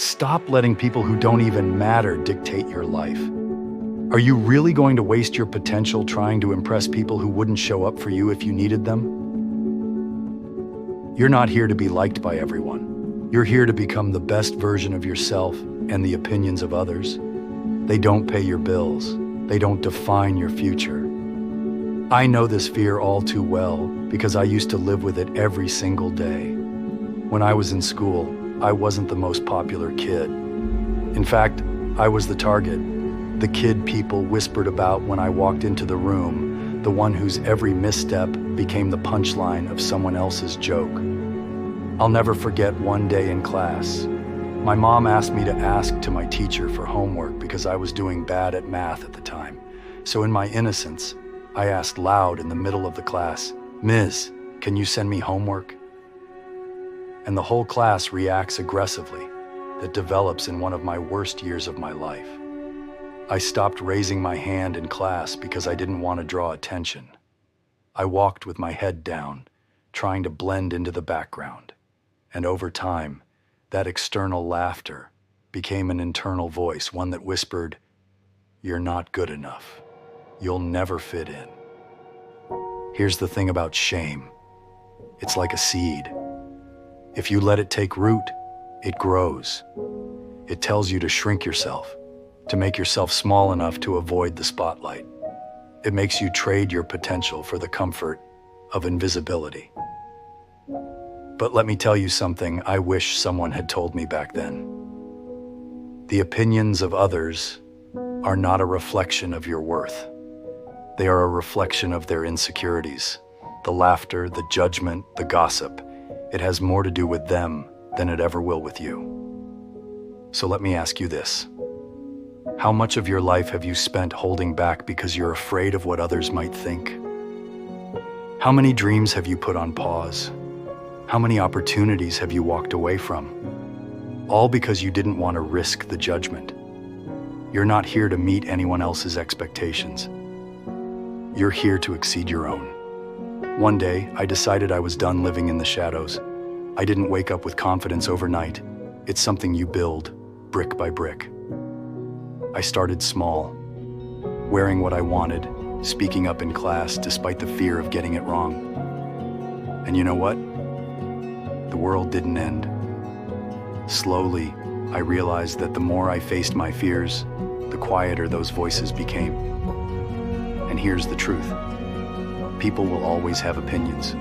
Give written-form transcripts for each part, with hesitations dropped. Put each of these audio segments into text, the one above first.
Stop letting people who don't even matter dictate your life. Are you really going to waste your potential trying to impress people who wouldn't show up for you if you needed them? You're not here to be liked by everyone. You're here to become the best version of yourself and the opinions of others. They don't pay your bills. They don't define your future. I know this fear all too well because I used to live with it every single day. When I was in school, I wasn't the most popular kid. In fact, I was the target, the kid people whispered about when I walked into the room, the one whose every misstep became the punchline of someone else's joke. I'll never forget one day in class. My mom asked me to ask to my teacher for homework because I was doing bad at math at the time. So in my innocence, I asked loud in the middle of the class, "Ms., can you send me homework?" And the whole class reacts aggressively. That develops in one of my worst years of my life. I stopped raising my hand in class because I didn't want to draw attention. I walked with my head down, trying to blend into the background. And over time, that external laughter became an internal voice, one that whispered, "You're not good enough. You'll never fit in." Here's the thing about shame. It's like a seed. If you let it take root, it grows. It tells you to shrink yourself, to make yourself small enough to avoid the spotlight. It makes you trade your potential for the comfort of invisibility. But let me tell you something I wish someone had told me back then. The opinions of others are not a reflection of your worth. They are a reflection of their insecurities. The laughter, the judgment, the gossip. It has more to do with them than it ever will with you. So let me ask you this. How much of your life have you spent holding back because you're afraid of what others might think? How many dreams have you put on pause? How many opportunities have you walked away from? All because you didn't want to risk the judgment. You're not here to meet anyone else's expectations. You're here to exceed your own. One day, I decided I was done living in the shadows. I didn't wake up with confidence overnight. It's something you build, brick by brick. I started small, wearing what I wanted, speaking up in class despite the fear of getting it wrong. And you know what? The world didn't end. Slowly, I realized that the more I faced my fears, the quieter those voices became. And here's the truth. People will always have opinions,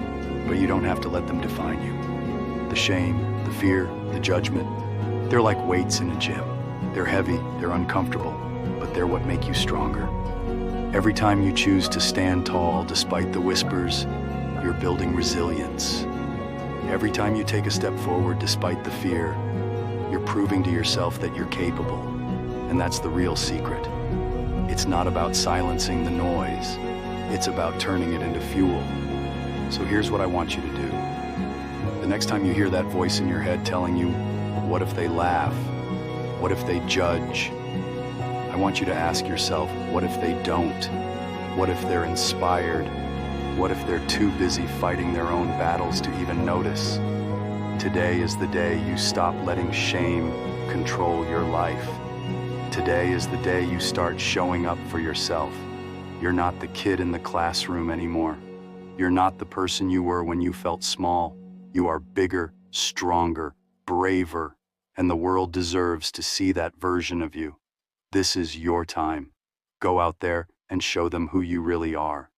but you don't have to let them define you. The shame, the fear, the judgment, they're like weights in a gym. They're heavy, they're uncomfortable, but they're what make you stronger. Every time you choose to stand tall despite the whispers, you're building resilience. Every time you take a step forward despite the fear, you're proving to yourself that you're capable. And that's the real secret. It's not about silencing the noise. It's about turning it into fuel. So here's what I want you to do. The next time you hear that voice in your head telling you, what if they laugh? What if they judge? I want you to ask yourself, what if they don't? What if they're inspired? What if they're too busy fighting their own battles to even notice? Today is the day you stop letting shame control your life. Today is the day you start showing up for yourself. You're not the kid in the classroom anymore. You're not the person you were when you felt small. You are bigger, stronger, braver, and the world deserves to see that version of you. This is your time. Go out there and show them who you really are.